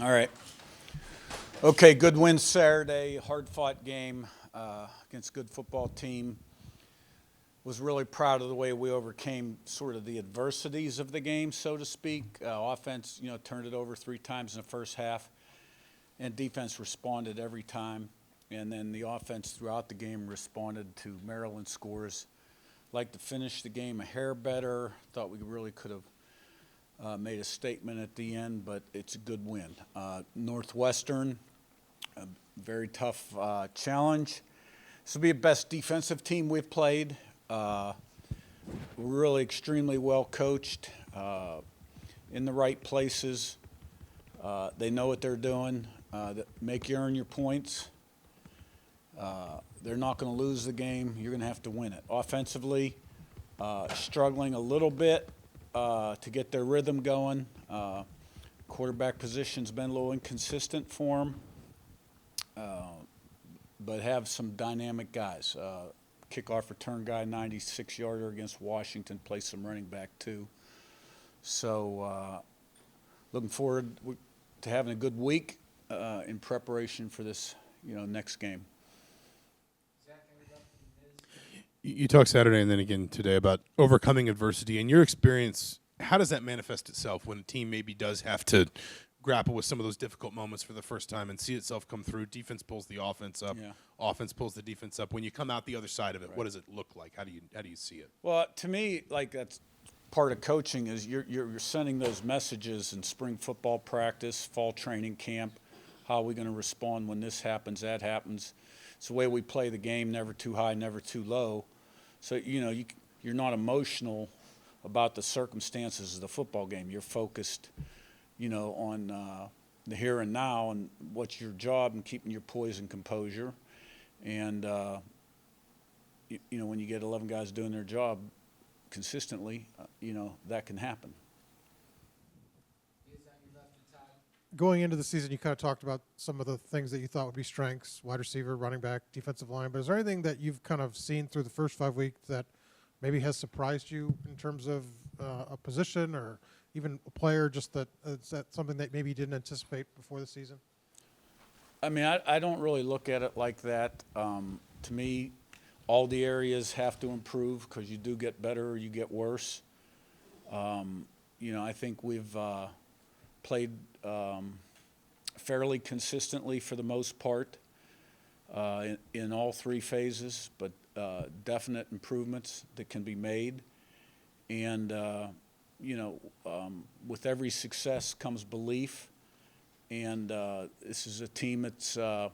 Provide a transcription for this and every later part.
All right. Okay, good win Saturday. Hard-fought game against a good football team. Was really proud of the way we overcame sort of the adversities of the game, so to speak. Offense, turned it over 3 times in the first half, and defense responded every time. And then the offense throughout the game responded to Maryland scores. Like to finish the game a hair better. Thought we really could have made a statement at the end, but it's a good win. Northwestern, a very tough challenge. This will be the best defensive team we've played. We're really extremely well coached, in the right places. They know what they're doing. Make you earn your points. They're not going to lose the game. You're going to have to win it. Offensively, struggling a little bit to get their rhythm going. Quarterback position's been a little inconsistent for them, but have some dynamic guys. Kickoff return guy, 96-yarder against Washington, plays some running back too. So looking forward to having a good week in preparation for this, next game. You talked Saturday and then again today about overcoming adversity. In your experience, how does that manifest itself when a team maybe does have to grapple with some of those difficult moments for the first time and see itself come through? Defense pulls the offense up, Yeah. offense pulls the defense up. When you come out the other side of it, Right. what does it look like? How do you see it? Well, to me, like that's part of coaching is you're sending those messages in spring football practice, fall training camp. How are we going to respond when this happens, that happens? It's the way we play the game, never too high, never too low. So, you're not emotional about the circumstances of the football game. You're focused, on the here and now and what's your job and keeping your poise and composure. And, when you get 11 guys doing their job consistently, that can happen. Going into the season, you kind of talked about some of the things that you thought would be strengths: wide receiver, running back, defensive line. But is there anything that you've kind of seen through the first 5 weeks that maybe has surprised you in terms of a position or even a player? Just that is that something that maybe you didn't anticipate before the season? I mean, I don't really look at it like that. To me, all the areas have to improve because you do get better or you get worse. I think we've played fairly consistently for the most part in all 3 phases, but definite improvements that can be made. And, with every success comes belief. And this is a team that's a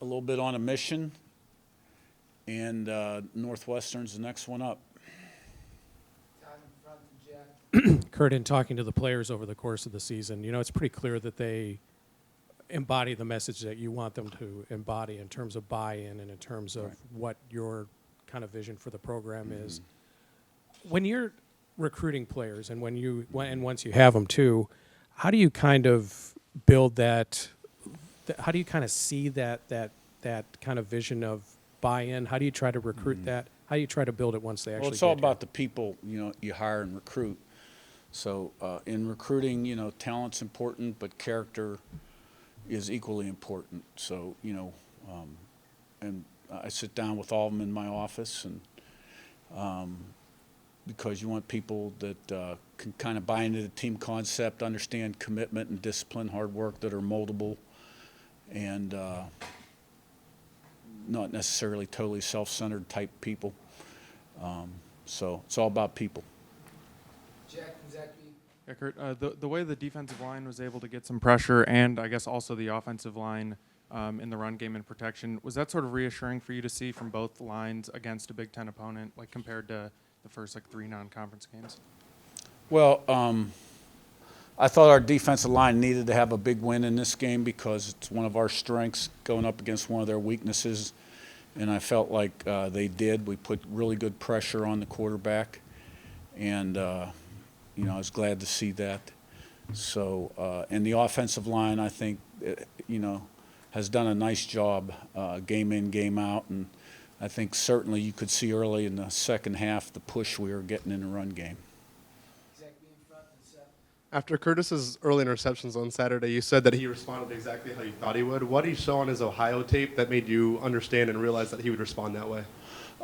little bit on a mission, and Northwestern's the next one up. Curt, in talking to the players over the course of the season, it's pretty clear that they embody the message that you want them to embody in terms of buy-in and in terms of Right. what your kind of vision for the program is. When you're recruiting players and once you have them too, how do you kind of build that? How do you kind of see that kind of vision of buy-in? How do you try to recruit that? How do you try to build it once they actually Well, it's all get here? about the people, you hire and recruit. So in recruiting, talent's important, but character is equally important. So, and I sit down with all of them in my office, and because you want people that can kind of buy into the team concept, understand commitment and discipline, hard work, that are moldable, and not necessarily totally self-centered type people. So it's all about people. Yeah, Curt, the way the defensive line was able to get some pressure and I guess also the offensive line in the run game and protection, was that sort of reassuring for you to see from both lines against a Big Ten opponent, like compared to the first 3 non-conference games? Well, I thought our defensive line needed to have a big win in this game because it's one of our strengths going up against one of their weaknesses, and I felt like they did. We put really good pressure on the quarterback, and I was glad to see that. So, and the offensive line, I think, has done a nice job game in, game out, and I think certainly you could see early in the second half the push we were getting in the run game. After Curtis's early interceptions on Saturday, you said that he responded exactly how you thought he would. What did he show on his Ohio tape that made you understand and realize that he would respond that way?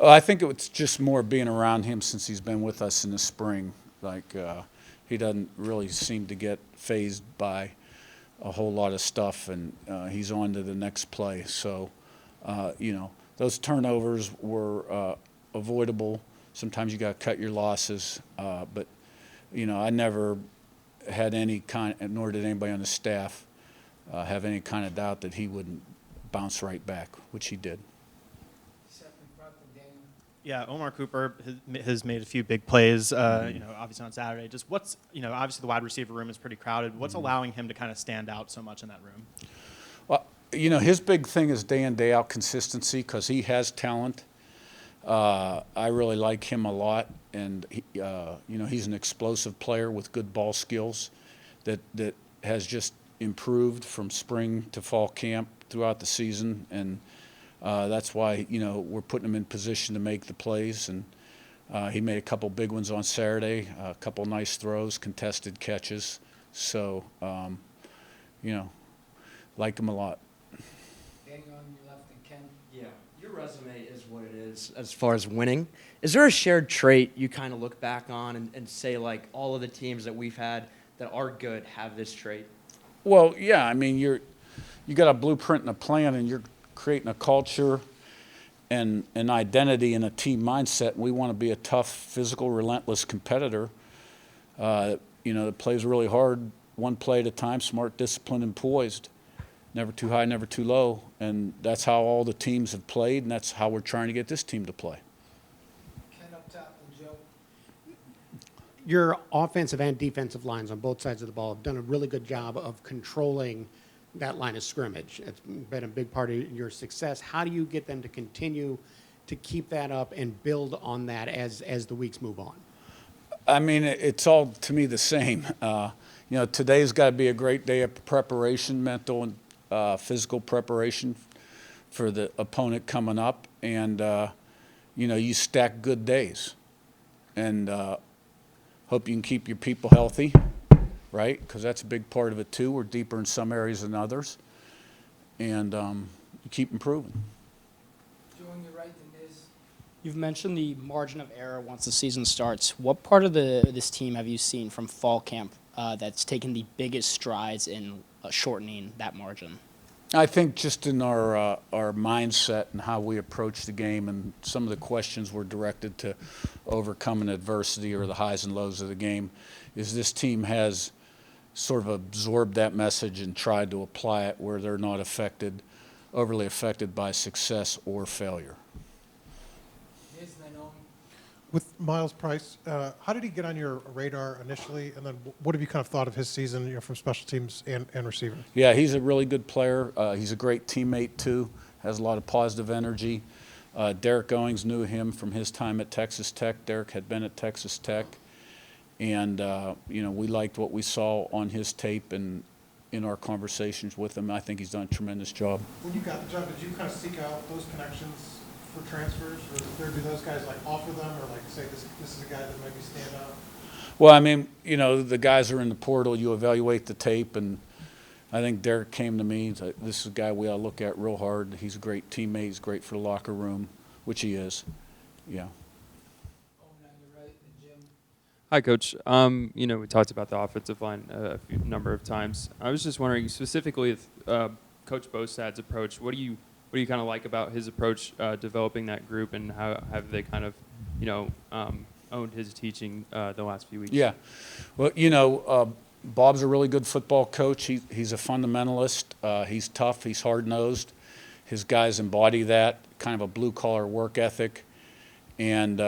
I think it was just more being around him since he's been with us in the spring. He doesn't really seem to get fazed by a whole lot of stuff, and he's on to the next play. So, those turnovers were avoidable. Sometimes you got to cut your losses, but I never had any kind, nor did anybody on the staff have any kind of doubt that he wouldn't bounce right back, which he did. Yeah, Omar Cooper has made a few big plays, obviously on Saturday. Just obviously the wide receiver room is pretty crowded. What's allowing him to kind of stand out so much in that room? Well, his big thing is day in, day out consistency because he has talent. I really like him a lot, and he's an explosive player with good ball skills that has just improved from spring to fall camp throughout the season, and that's why we're putting him in position to make the plays. And he made a couple big ones on Saturday, a couple nice throws, contested catches. So like him a lot. Danny, on your left, and Ken. Yeah, your resume is what it is as far as winning. Is there a shared trait you kind of look back on and say, like, all of the teams that we've had that are good have this trait? Well, yeah. I mean, you got a blueprint and a plan, and you're creating a culture and an identity and a team mindset. We want to be a tough, physical, relentless competitor. That plays really hard, one play at a time, smart, disciplined, and poised. Never too high, never too low. And that's how all the teams have played, and that's how we're trying to get this team to play. Ken up top and Joe. Your offensive and defensive lines on both sides of the ball have done a really good job of controlling that line of scrimmage. It's been a big part of your success. How do you get them to continue to keep that up and build on that as the weeks move on? I mean, it's all, to me, the same. Today's got to be a great day of preparation, mental and physical preparation for the opponent coming up. And, you stack good days. And hope you can keep your people healthy, right? Because that's a big part of it, too. We're deeper in some areas than others. And you keep improving. Joe on your right, and Miz. You've mentioned the margin of error once the season starts. What part of this team have you seen from fall camp that's taken the biggest strides in shortening that margin? I think just in our mindset and how we approach the game, and some of the questions were directed to overcoming adversity or the highs and lows of the game, is this team has sort of absorbed that message and tried to apply it where they're not overly affected by success or failure. Miz, and then on. With Miles Price, how did he get on your radar initially, and then what have you kind of thought of his season, from special teams and receiver? Yeah, he's a really good player. He's a great teammate too. Has a lot of positive energy. Derek Owings knew him from his time at Texas Tech. Derek had been at Texas Tech, and we liked what we saw on his tape and in our conversations with him. I think he's done a tremendous job. When you got the job, did you kind of seek out those connections for transfers, or do those guys offer them, or say this is a guy that maybe stand out? Well, I mean, the guys are in the portal. You evaluate the tape, and I think Derek came to me. This is a guy we ought to look at real hard. He's a great teammate. He's great for the locker room, which he is. Yeah. On your right, and Jim. Hi, Coach. We talked about the offensive line a number of times. I was just wondering, specifically with Coach Bosad's approach, what do you kind of like about his approach developing that group, and how have they kind of, owned his teaching the last few weeks? Yeah. Well, Bob's a really good football coach. He's a fundamentalist. He's tough. He's hard-nosed. His guys embody that, kind of a blue-collar work ethic. And,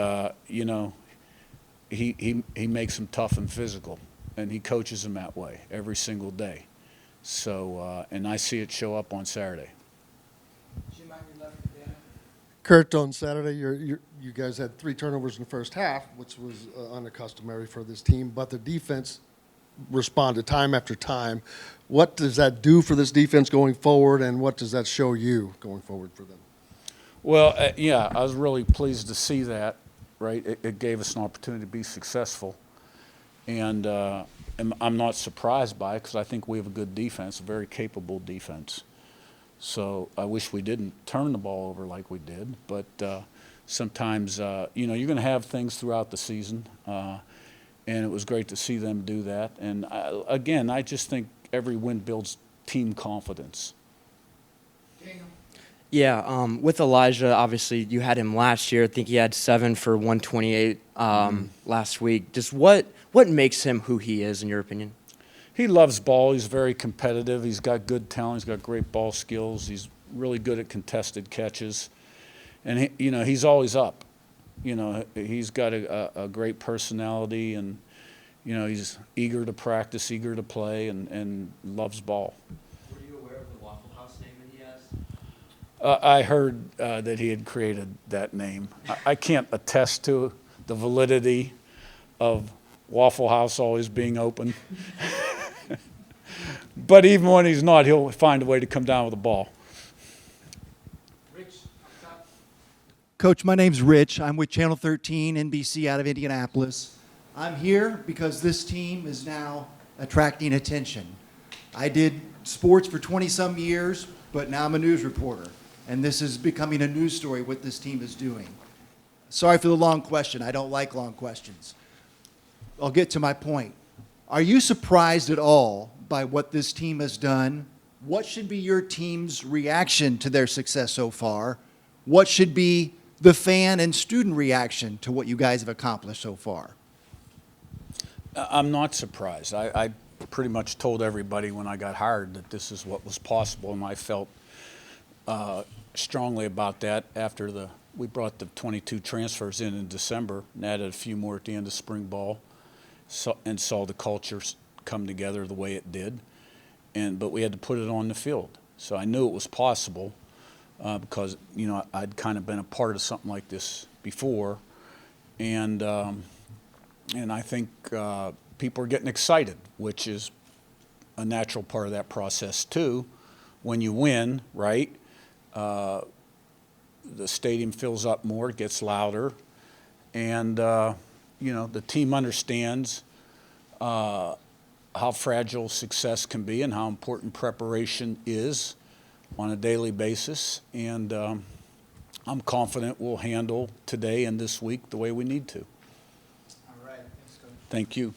he makes them tough and physical, and he coaches them that way every single day. So, and I see it show up on Saturday. Jim on your left, and Danny. Curt, on Saturday, you guys had 3 turnovers in the first half, which was unaccustomary for this team, but the defense responded time after time. What does that do for this defense going forward, and what does that show you going forward for them? Well, yeah, I was really pleased to see that, right? It gave us an opportunity to be successful. And, I'm not surprised by it because I think we have a good defense, a very capable defense. So I wish we didn't turn the ball over like we did, but sometimes, you're going to have things throughout the season, and it was great to see them do that. And again, I just think every win builds team confidence. Yeah, with Elijah, obviously you had him last year. I think he had 7 for 128 last week. Just what makes him who he is, in your opinion? He loves ball. He's very competitive. He's got good talent. He's got great ball skills. He's really good at contested catches, and he's always up. He's got a great personality, and he's eager to practice, eager to play, and loves ball. Were you aware of the Waffle House name that he has? I heard that he had created that name. I can't attest to the validity of Waffle House always being open. But even when he's not, he'll find a way to come down with the ball. Coach, my name's Rich. I'm with Channel 13, NBC out of Indianapolis. I'm here because this team is now attracting attention. I did sports for 20-some years, but now I'm a news reporter, and this is becoming a news story, what this team is doing. Sorry for the long question. I don't like long questions. I'll get to my point. Are you surprised at all by what this team has done? What should be your team's reaction to their success so far? What should be the fan and student reaction to what you guys have accomplished so far? I'm not surprised. I pretty much told everybody when I got hired that this is what was possible, and I felt strongly about that after we brought the 22 transfers in December and added a few more at the end of spring ball, and saw the culture come together the way it did. But we had to put it on the field. So I knew it was possible because I'd kind of been a part of something like this before, and I think people are getting excited, which is a natural part of that process too. When you win, right? The stadium fills up more, it gets louder, and the team understands how fragile success can be and how important preparation is on a daily basis. And I'm confident we'll handle today and this week the way we need to. All right. Thanks, Coach. Thank you.